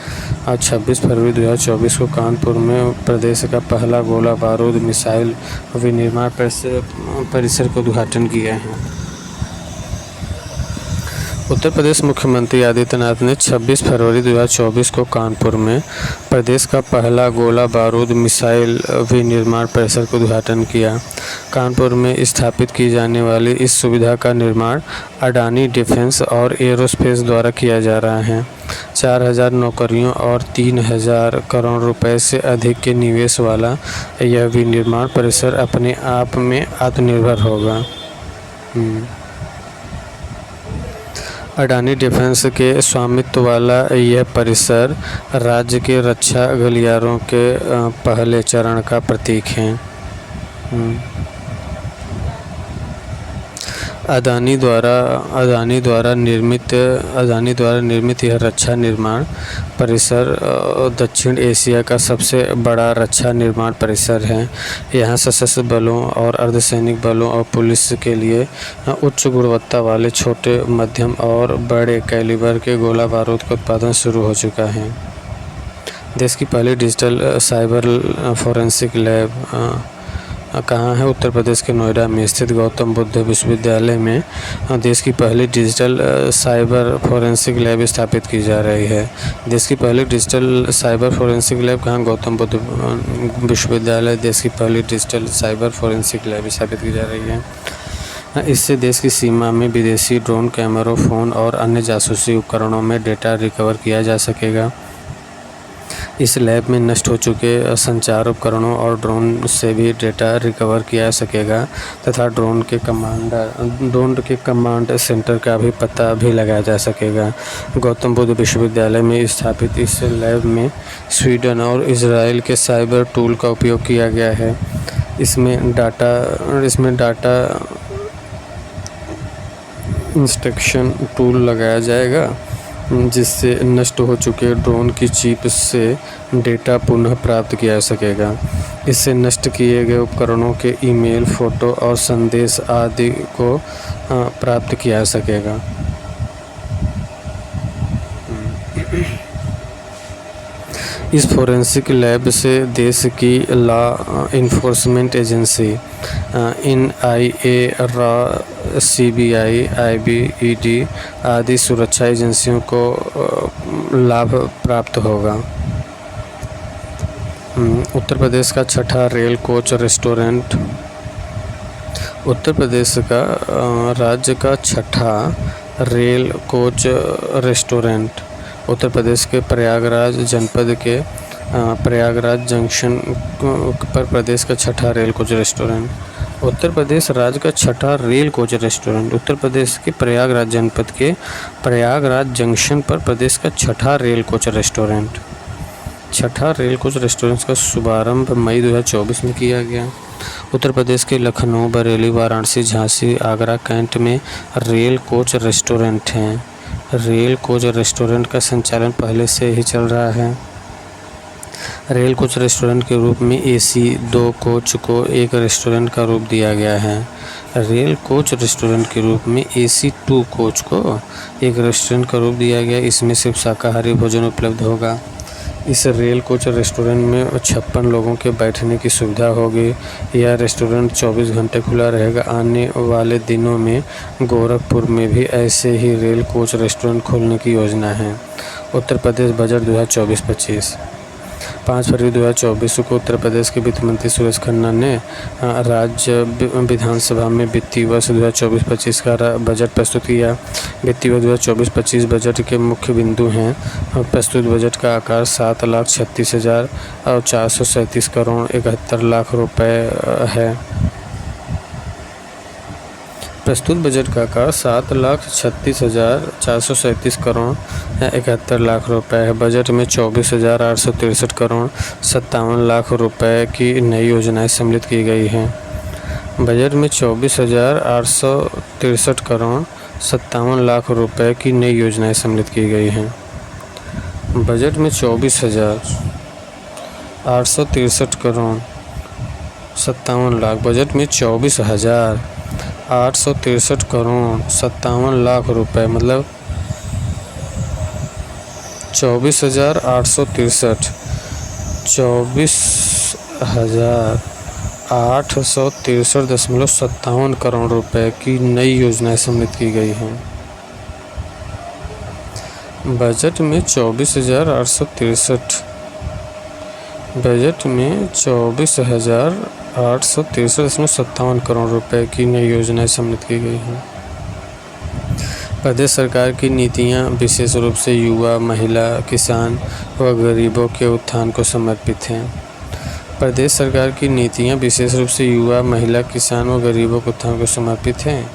आज 26 फरवरी 2024 को कानपुर में प्रदेश का पहला गोला बारूद मिसाइल विनिर्माण परिसर का उद्घाटन किया है। उत्तर प्रदेश मुख्यमंत्री आदित्यनाथ ने 26 फरवरी 2024 को कानपुर में प्रदेश का पहला गोला बारूद मिसाइल विनिर्माण परिसर का उद्घाटन किया। कानपुर में स्थापित की जाने वाली इस सुविधा का निर्माण अडानी डिफेंस और एरोस्पेस द्वारा किया जा रहा है। 4000 नौकरियों और 3000 करोड़ रुपए से अधिक के निवेश वाला यह विनिर्माण परिसर अपने आप में आत्मनिर्भर होगा। अडानी डिफेंस के स्वामित्व वाला यह परिसर राज्य के रक्षा गलियारों के पहले चरण का प्रतीक है। अडानी द्वारा निर्मित यह रक्षा निर्माण परिसर दक्षिण एशिया का सबसे बड़ा रक्षा निर्माण परिसर है। यहाँ सशस्त्र बलों और अर्धसैनिक बलों और पुलिस के लिए उच्च गुणवत्ता वाले छोटे, मध्यम और बड़े कैलिबर के गोला बारूद का उत्पादन शुरू हो चुका है। देश की पहली डिजिटल साइबर फोरेंसिक लैब कहाँ है? उत्तर प्रदेश के नोएडा में स्थित गौतम बुद्ध विश्वविद्यालय में देश की पहली डिजिटल साइबर फोरेंसिक लैब स्थापित की जा रही है। देश की पहली डिजिटल साइबर फोरेंसिक लैब कहाँ? गौतम बुद्ध विश्वविद्यालय देश की पहली डिजिटल साइबर फोरेंसिक लैब स्थापित की जा रही है। इससे देश की सीमा में विदेशी ड्रोन, कैमरों, फ़ोन और अन्य जासूसी उपकरणों में डेटा रिकवर किया जा सकेगा। इस लैब में नष्ट हो चुके संचार उपकरणों और ड्रोन से भी डेटा रिकवर किया जा सकेगा तथा ड्रोन के कमांड सेंटर का भी पता भी लगाया जा सकेगा। गौतम बुद्ध विश्वविद्यालय में स्थापित इस लैब में स्वीडन और इजराइल के साइबर टूल का उपयोग किया गया है। इसमें डाटा इंस्ट्रक्शन टूल लगाया जाएगा जिससे नष्ट हो चुके ड्रोन की चिप से डेटा पुनः प्राप्त किया जा सकेगा। इससे नष्ट किए गए उपकरणों के ईमेल, फ़ोटो और संदेश आदि को प्राप्त किया जा सकेगा। इस फोरेंसिक लैब से देश की law enforcement agency NIA, raw, CBI, IBED आदि सुरक्षा एजेंसियों को लाभ प्राप्त होगा। उत्तर प्रदेश का छठा rail coach restaurant. Uttar Pradesh का राज्य का छठा rail coach restaurant Uttar Pradesh के प्रयागराज जनपद के प्रयागराज जंक्शन पर प्रदेश का छठा rail coach restaurant. Uttar Pradesh राज्य का छठा rail coach restaurant Uttar Pradesh के प्रयागराज जनपद के प्रयागराज जंक्शन पर प्रदेश का छठा रेल कोच रेस्टोरेंट। छठा रेल कोच रेस्टोरेंट का शुभारंभ मई 2024 में किया गया। उत्तर प्रदेश के लखनऊ, बरेली, वाराणसी, झांसी, आगरा, कैंट में रेल कोच रेस्टोरेंट हैं। रेल कोच रेस्टोरेंट का संचालन पहले से ही चल रहा है। रेल कोच रेस्टोरेंट के रूप में AC 2 कोच को एक रेस्टोरेंट का रूप दिया गया है। रेल कोच रेस्टोरेंट के रूप में AC 2 कोच को एक रेस्टोरेंट का रूप दिया गया। इसमें सिर्फ शाकाहारी भोजन उपलब्ध होगा। इस रेल कोच रेस्टोरेंट में 56 लोगों के बैठने की सुविधा होगी। यह रेस्टोरेंट 24 घंटे खुला रहेगा। आने वाले दिनों में गोरखपुर में भी ऐसे ही रेल कोच रेस्टोरेंट खोलने की योजना है। उत्तर प्रदेश बजट 2024-25। 5 फरवरी 2024 को उत्तर प्रदेश के वित्त मंत्री सुरेश खन्ना ने राज्य विधानसभा में वित्तीय वर्ष 2024-25 का बजट प्रस्तुत किया। वित्तीय वर्ष 2024-25 बजट के मुख्य बिंदु हैं। प्रस्तुत बजट का आकार 7,36,437 करोड़ 71 लाख रुपए है। प्रस्तुत बजट का आकार 7,36,437 करोड़ 71 लाख रुपए है। बजट में 24,863 करोड़ 57 लाख रुपए की नई योजनाएं सम्मिलित की गई हैं। बजट में 24,863 करोड़ 57 लाख रुपए की नई योजनाएं सम्मिलित की गई हैं। बजट में 24,863 करोड़ 57 लाख बजट में 24,863 करोड़ 57 लाख रुपए मतलब 24,863.57 करोड़ रुपए की नई योजनाएं सम्मिलित की गई हैं। बजट में 24,863.57 करोड़ रुपए की नई योजनाएं सम्मिलित की गई हैं। प्रदेश सरकार की नीतियां विशेष रूप से युवा, महिला, किसान व गरीबों के उत्थान को समर्पित हैं। प्रदेश सरकार की नीतियां विशेष रूप से युवा, महिला, किसान व गरीबों के उत्थान को समर्पित हैं।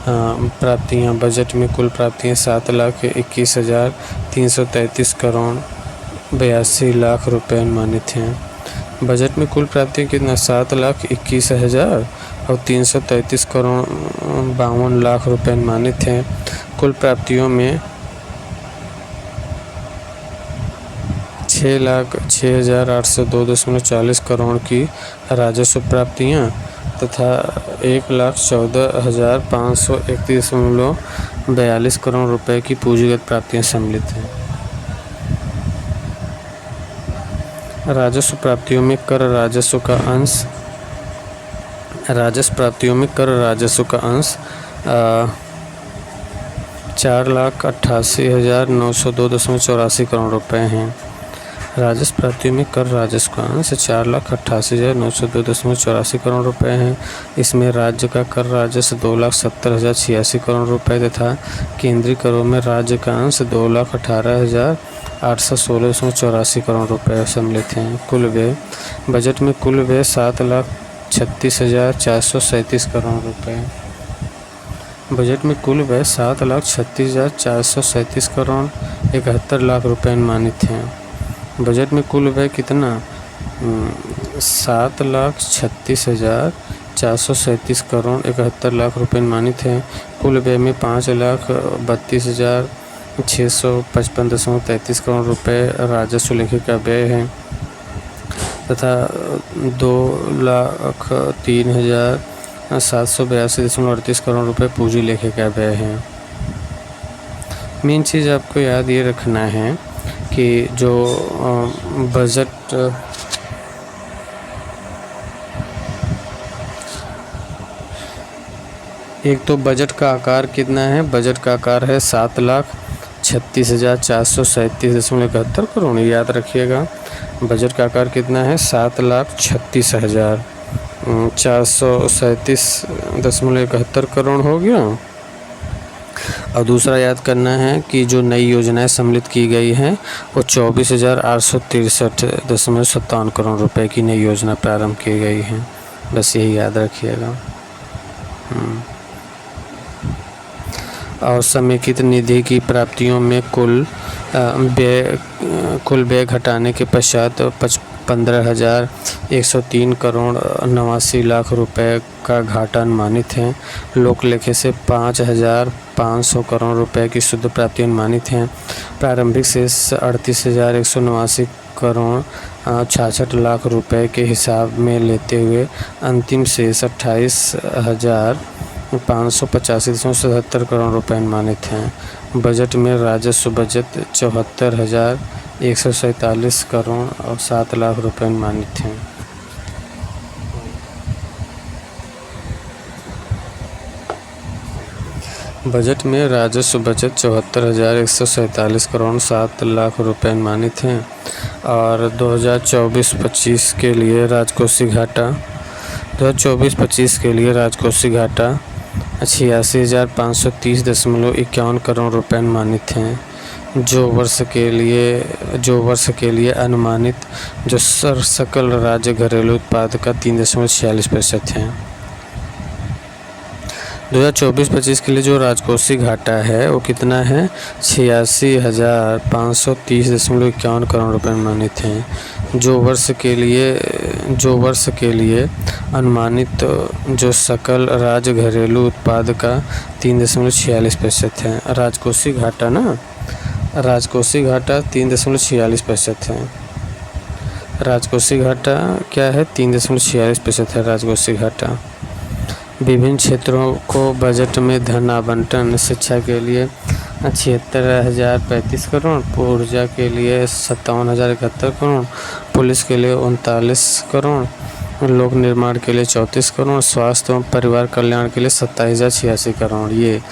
प्राप्तियाँ। बजट में कुल प्राप्तियाँ 7,21,333 करोड़ 82 लाख रुपए अनुमानित हैं। बजट में कुल प्राप्तियाँ कितना 7,21,333 करोड़ 52 लाख रुपए अनुमानित हैं। कुल प्राप्तियों में 6,06,802.40 करोड़ की राजस्व प्राप्तियाँ तथा 1,14,531.42 करोड़ रुपए की पूंजीगत प्राप्तियाँ सम्मिलित हैं। राजस्व प्राप्तियों में कर राजस्व का अंश 4,88,902.84 करोड़ रुपए हैं। राजस्व प्राप्तियों में कर राजस्व का अंश 4,88,902.84 करोड़ रुपए हैं। इसमें राज्य का कर राजस्व 2,70,086 करोड़ रुपए तथा केंद्रीय करों में राज्य का अंश 2,18,816.84 करोड़ रुपए सम्मिलित हैं। कुल व्यय बजट में कुल व्यय 7,36,437 करोड़ रुपए। बजट में कुल व्यय 7,36,437 करोड़ 71 लाख रुपए अनुमानित हैं। बजट में कुल व्यय कितना 7,36,437 करोड़ 71 लाख रुपए अनुमानित हैं। कुल व्यय में 5,32,655.33 करोड़ रुपए राजस्व लेखे का व्यय है तथा 2,03,782.38 करोड़ रुपए पूंजी लेखे का व्यय है। मेन चीज़ आपको याद ये रखना है कि जो बजट एक तो बजट का आकार कितना है, बजट का आकार है 7,36,437.71 करोड़। याद रखिएगा बजट का आकार कितना है 7,36,437.71 करोड़ हो गया। और दूसरा याद करना है कि जो नई योजनाएं सम्मिलित की गई हैं वो 24,863.57 करोड़ रुपए की नई योजना प्रारंभ की गई है। बस यही याद रखिएगा। और समेकित निधि की प्राप्तियों में कुल व्यय घटाने के पश्चात 15,103 करोड़ 89 लाख रुपए का घाटा अनुमानित है। लोक लेखे से 5,500 करोड़ रुपए की शुद्ध प्राप्ति अनुमानित है। प्रारंभिक शेष 38,189 करोड़ 66 लाख रुपए के हिसाब में लेते हुए अंतिम शेष 28,585.77 करोड़ रुपए अनुमानित हैं। बजट में राजस्व बजट 74,147 करोड़ और 7 लाख रुपए अनुमानित हैं। बजट में राजस्व बजट 74,147 करोड़ 7 लाख रुपए अनुमानित हैं और 2024-25 के लिए राजकोषीय घाटा 86,530.51 करोड़ रुपए अनुमानित हैं। जो वर्ष के लिए अनुमानित जो सकल राज्य घरेलू उत्पाद का 3.46% है। 2024-25 के लिए जो राजकोषीय घाटा है वो कितना है 86,530.51 करोड़ रुपए अनुमानित हैं। जो वर्ष के लिए अनुमानित जो सकल राज्य घरेलू उत्पाद का 3.46% है। राजकोषीय घाटा 3.46% है। राजकोषीय घाटा क्या है 3.46% है राजकोषीय घाटा। विभिन्न क्षेत्रों को बजट में धन आवंटन शिक्षा के लिए 76,035 करोड़, ऊर्जा के लिए 57,071 करोड़, पुलिस के लिए 39 करोड़, लोक निर्माण के लिए 34 करोड़, स्वास्थ्य एवं परिवार कल्याण के लिए 27,086 करोड़। ये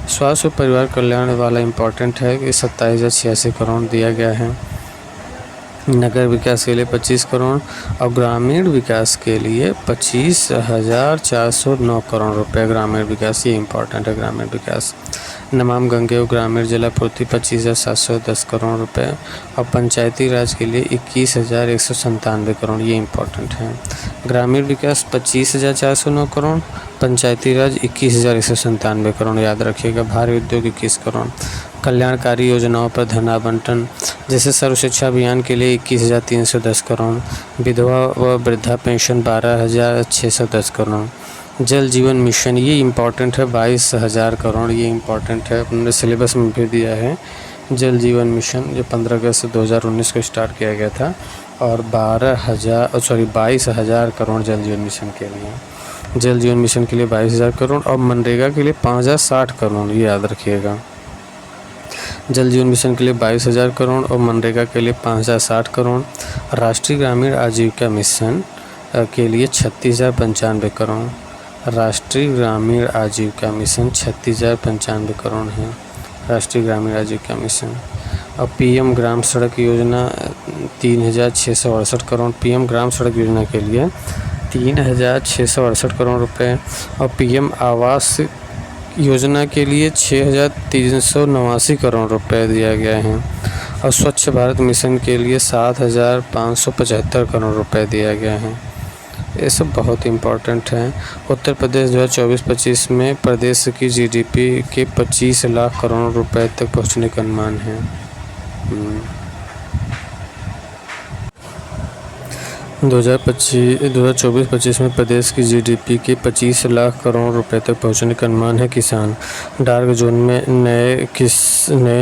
स्वास्थ्य और परिवार कल्याण वाला इम्पोर्टेंट है कि 27,086 करोड़ दिया गया है। नगर विकास के लिए 25 करोड़ और ग्रामीण विकास के लिए 25,409 करोड़ रुपए। ग्रामीण विकास ये इम्पोर्टेंट है। ग्रामीण विकास नमामि गंगे और ग्रामीण जलापूर्ति 25,710 करोड़ रुपए और पंचायती राज के लिए 21,197 करोड़ ये इम्पोर्टेंट है। ग्रामीण विकास 25,409 करोड़, पंचायती राज 21,197 करोड़ याद रखिएगा। भारी उद्योग 21 करोड़। कल्याणकारी योजनाओं पर धन आवंटन जैसे सर्व शिक्षा अभियान के लिए 21,310 करोड़, विधवा व वृद्धा पेंशन 12,610 करोड़, जल जीवन मिशन ये इम्पॉर्टेंट है 22,000 करोड़ ये इम्पॉर्टेंट है, अपने सिलेबस में भी दिया है। जल जीवन मिशन जो 15 अगस्त 2019 को स्टार्ट किया गया था और 22,000 करोड़ जल जीवन मिशन के लिए। जल जीवन मिशन के लिए 22,000 करोड़ और मनरेगा के लिए 5,060 करोड़ ये याद रखिएगा। जल जीवन मिशन के लिए 22,000 करोड़ और मनरेगा के लिए 5,060 करोड़। राष्ट्रीय ग्रामीण आजीविका मिशन के लिए 36,095 करोड़। राष्ट्रीय ग्रामीण आजीविका मिशन 36,095 करोड़ है। राष्ट्रीय ग्रामीण आजीविका मिशन और पीएम ग्राम सड़क योजना 3,668 करोड़। पीएम ग्राम सड़क योजना के लिए 3,668 करोड़ रुपए और पीएम आवास योजना के लिए 6,389 करोड़ रुपए दिया गया है और स्वच्छ भारत मिशन के लिए 7,575 करोड़ रुपए दिया गया है। ये सब बहुत इम्पोर्टेंट है। उत्तर प्रदेश 2024-25 में प्रदेश की जीडीपी के 25 लाख करोड़ रुपए तक पहुंचने का अनुमान है। 2024-25 में प्रदेश की जीडीपी के 25 लाख करोड़ रुपए तक पहुंचने का अनुमान है। किसान डार्क जोन में नए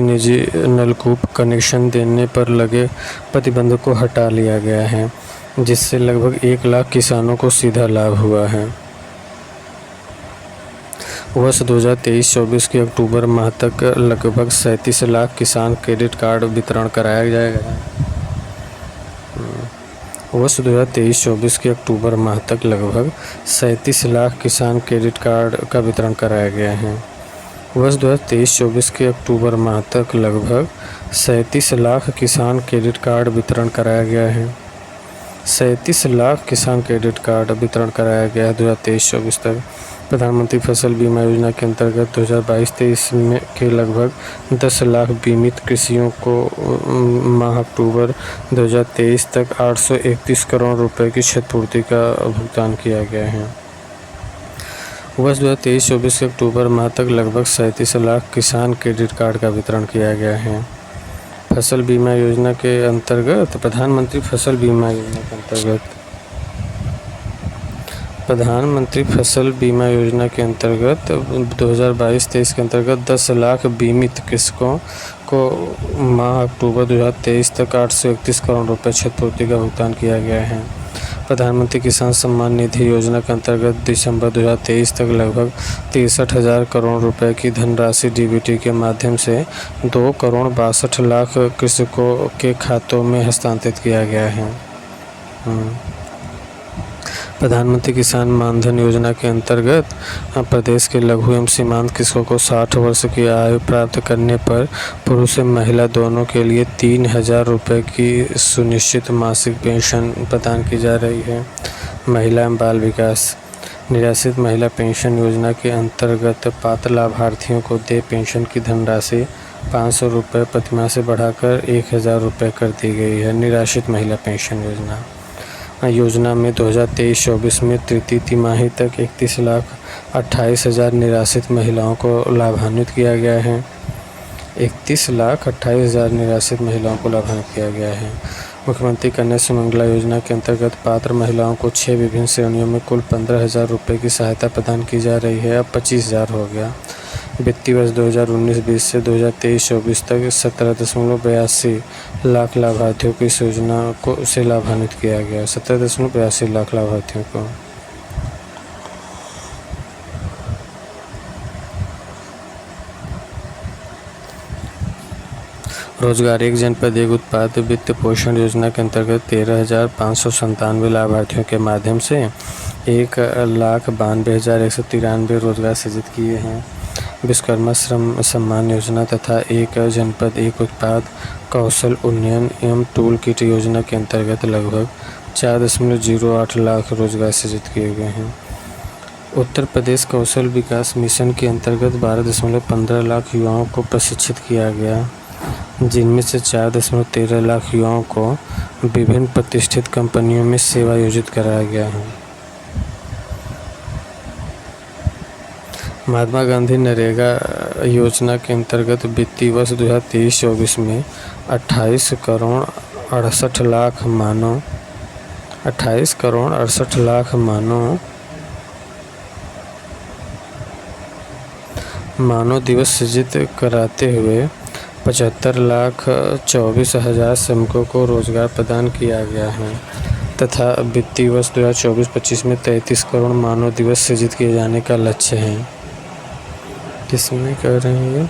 निजी नलकूप कनेक्शन देने पर लगे प्रतिबंध को हटा लिया गया है, जिससे लगभग 1 लाख किसानों को सीधा लाभ हुआ है। वर्ष 2023-24 के अक्टूबर माह तक लगभग 37 लाख किसान क्रेडिट कार्ड वितरण कराया जाएगा। वर्ष 2023-24 के अक्टूबर माह तक लगभग 37 लाख किसान क्रेडिट कार्ड का वितरण कराया गया है। वर्ष 2023-24 के अक्टूबर माह तक लगभग 37 लाख किसान क्रेडिट कार्ड वितरण कराया गया है। 37 लाख किसान क्रेडिट कार्ड वितरण कराया गया है 2023-24 तक। प्रधानमंत्री फसल बीमा योजना के अंतर्गत 2022-23 में के लगभग 10 लाख बीमित कृषियों को माह अक्टूबर 2023 तक 831 करोड़ रुपए की क्षतिपूर्ति का भुगतान किया गया है। वर्ष 2023-24 के अक्टूबर माह तक लगभग 37 लाख किसान क्रेडिट कार्ड का वितरण किया गया है। फसल बीमा योजना के अंतर्गत प्रधानमंत्री फसल बीमा योजना के अंतर्गत 2022-23 के अंतर्गत 10 लाख बीमित कृषकों को माह अक्टूबर 2023 तक 831 करोड़ रुपए क्षतिपूर्ति का भुगतान किया गया है। प्रधानमंत्री किसान सम्मान निधि योजना के अंतर्गत दिसंबर 2023 तक लगभग 63,000 करोड़ रुपए की धनराशि डीबीटी के माध्यम से 2 करोड़ 62 लाख कृषकों के खातों में हस्तांतरित किया गया है। प्रधानमंत्री किसान मानधन योजना के अंतर्गत प्रदेश के लघु एवं सीमांत कृषकों को 60 वर्ष की आयु प्राप्त करने पर पुरुष एवं महिला दोनों के लिए 3,000 रुपये की सुनिश्चित मासिक पेंशन प्रदान की जा रही है। महिला एवं बाल विकास निराश्रित महिला पेंशन योजना के अंतर्गत पात्र लाभार्थियों को देय पेंशन की धनराशि 500 रुपये प्रतिमाह से बढ़ाकर 1,000 रुपये कर दी गई है। निराश्रित महिला पेंशन योजना में 2023-24 में तृतीय तिमाही तक 31,28,000 निराश्रित महिलाओं को लाभान्वित किया गया है। 31,28,000 निराश्रित महिलाओं को लाभान्वित किया गया है। मुख्यमंत्री कन्या सुमंगला योजना के अंतर्गत पात्र महिलाओं को 6 विभिन्न श्रेणियों में कुल 15,000 रुपये की सहायता प्रदान की जा रही है। अब 25,000 हो गया। वित्तीय वर्ष 2019-20 से 2023-24 तक 17.82 लाख लाभार्थियों को इस योजना को से लाभान्वित किया गया। 17.82 लाख लाभार्थियों को। रोजगार एक जनपद एक उत्पाद वित्त पोषण योजना के अंतर्गत 13,597 लाभार्थियों के माध्यम से 1,92,193 रोजगार सृजित किए हैं। विश्वकर्मा श्रम सम्मान योजना तथा एक जनपद एक उत्पाद कौशल उन्नयन एवं टूल किट योजना के अंतर्गत लगभग 4.08 लाख रोजगार सृजित किए गए हैं। उत्तर प्रदेश कौशल विकास मिशन के अंतर्गत 12.15 लाख युवाओं को प्रशिक्षित किया गया, जिनमें से 4.13 लाख युवाओं को विभिन्न प्रतिष्ठित कंपनियों में सेवायोजित कराया गया है। महात्मा गांधी नरेगा योजना के अंतर्गत वित्तीय वर्ष 2023-24 में 28 करोड़ 68 लाख मानव दिवस सृजित कराते हुए 75,24,000 श्रमिकों को रोजगार प्रदान किया गया है तथा वित्तीय वर्ष 2024-25 में 33 करोड़ मानव दिवस सृजित किए जाने का लक्ष्य है। किसमें कर रहे हैं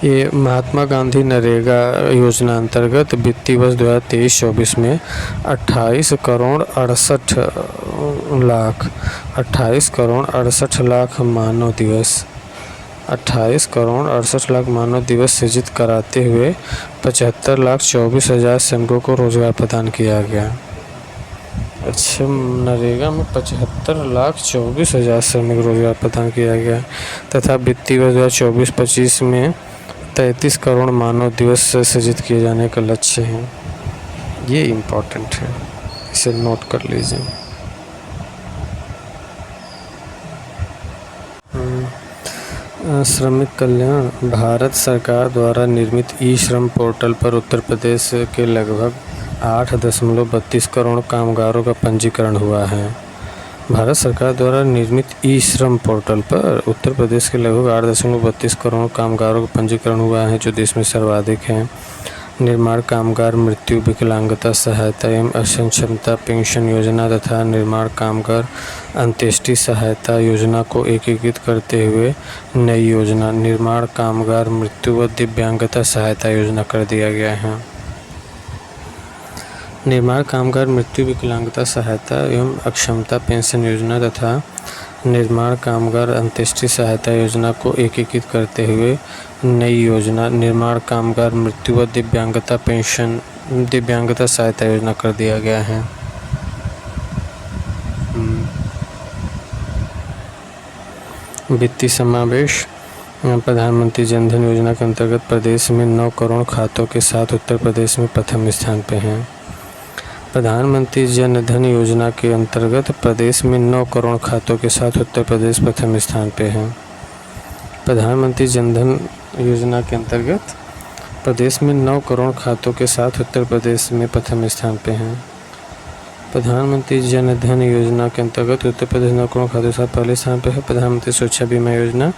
ये महात्मा गांधी नरेगा योजना अंतर्गत वित्तीय वर्ष 2023-24 में 28 करोड़ 68 लाख मानव दिवस सृजित कराते हुए 75,24,000 श्रमिकों को रोजगार प्रदान किया गया। अच्छा, नरेगा में 75,24,000 श्रमिक रोजगार प्रदान किया गया तथा वित्तीय वर्ष 2024-25 में 33 करोड़ मानव दिवस सृजित किए जाने का लक्ष्य है। ये इम्पोर्टेंट है, इसे नोट कर लीजिए। श्रमिक कल्याण भारत सरकार द्वारा निर्मित ई श्रम पोर्टल पर उत्तर प्रदेश के लगभग 8.32 करोड़ कामगारों का पंजीकरण हुआ है। भारत सरकार द्वारा निर्मित ई श्रम पोर्टल पर उत्तर प्रदेश के लगभग 8.32 करोड़ कामगारों का पंजीकरण हुआ है, जो देश में सर्वाधिक है। निर्माण कामगार मृत्यु विकलांगता सहायता एवं अक्षमता पेंशन योजना तथा निर्माण कामगार अंत्येष्टि सहायता योजना को एकीकृत करते हुए नई योजना निर्माण कामगार मृत्यु व दिव्यांगता सहायता योजना कर दिया गया है। निर्माण कामगार मृत्यु विकलांगता सहायता एवं अक्षमता पेंशन योजना तथा निर्माण कामगार अंत्येष्टि सहायता योजना को एकीकृत करते हुए नई योजना निर्माण कामगार मृत्यु व दिव्यांगता सहायता योजना कर दिया गया है। वित्तीय समावेश प्रधानमंत्री जन धन योजना के अंतर्गत प्रदेश में 9 करोड़ खातों के साथ उत्तर प्रदेश में प्रथम स्थान पर हैं। प्रधानमंत्री जन धन योजना के अंतर्गत प्रदेश में 9 करोड़ खातों के साथ उत्तर प्रदेश प्रथम स्थान पे है। प्रधानमंत्री जन धन योजना के अंतर्गत प्रदेश में 9 करोड़ खातों के साथ उत्तर प्रदेश में प्रथम स्थान पे हैं। प्रधानमंत्री जन धन योजना के अंतर्गत उत्तर प्रदेश 9 करोड़ खातों के साथ पहले स्थान पे है। प्रधानमंत्री सुरक्षा बीमा योजना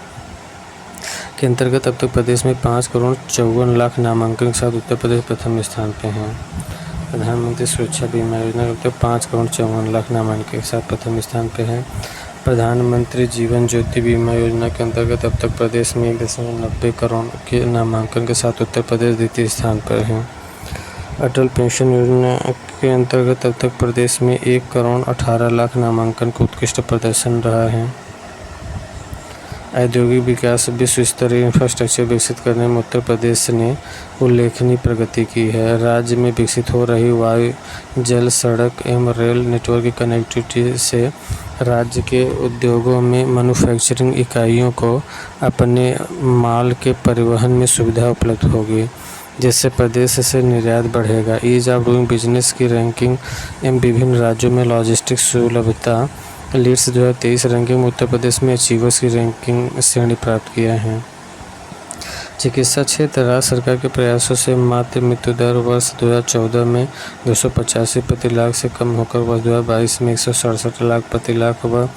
के अंतर्गत अब तक प्रदेश में 5 करोड़ 54 लाख नामांकन के साथ उत्तर प्रदेश प्रथम स्थान पे हैं। प्रधानमंत्री सुरक्षा बीमा योजना के तहत 5 करोड़ 54 लाख नामांकन के साथ प्रथम स्थान पर है। प्रधानमंत्री जीवन ज्योति बीमा योजना के अंतर्गत अब तक प्रदेश में 1.90 करोड़ के नामांकन के साथ उत्तर प्रदेश द्वितीय स्थान पर है। अटल पेंशन योजना के अंतर्गत अब तक प्रदेश में 1 करोड़ 18 लाख नामांकन का उत्कृष्ट प्रदर्शन रहा है। औद्योगिक विकास विश्व स्तरीय इंफ्रास्ट्रक्चर विकसित करने में उत्तर प्रदेश ने उल्लेखनीय प्रगति की है। राज्य में विकसित हो रही वायु जल सड़क एवं रेल नेटवर्क की कनेक्टिविटी से राज्य के उद्योगों में मैन्युफैक्चरिंग इकाइयों को अपने माल के परिवहन में सुविधा उपलब्ध होगी, जिससे प्रदेश से निर्यात बढ़ेगा। ईज ऑफ डूइंग बिजनेस की रैंकिंग एवं विभिन्न राज्यों में लॉजिस्टिक्स सुलभता लीड्स 2023 रैंकिंग में उत्तर प्रदेश में अचीवर्स की रैंकिंग श्रेणी प्राप्त किया है। चिकित्सा क्षेत्र राज्य सरकार के प्रयासों से मातृ मृत्यु दर वर्ष 2014 में 285 प्रति लाख से कम होकर वर्ष 2022 में 167 लाख प्रति लाख व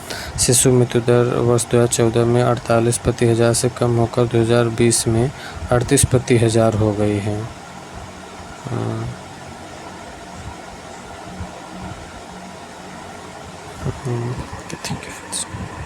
शिशु मृत्यु दर वर्ष 2014 में 48 प्रति हज़ार से कम होकर 2020 में 38 प्रति हज़ार हो गई है। Thank you.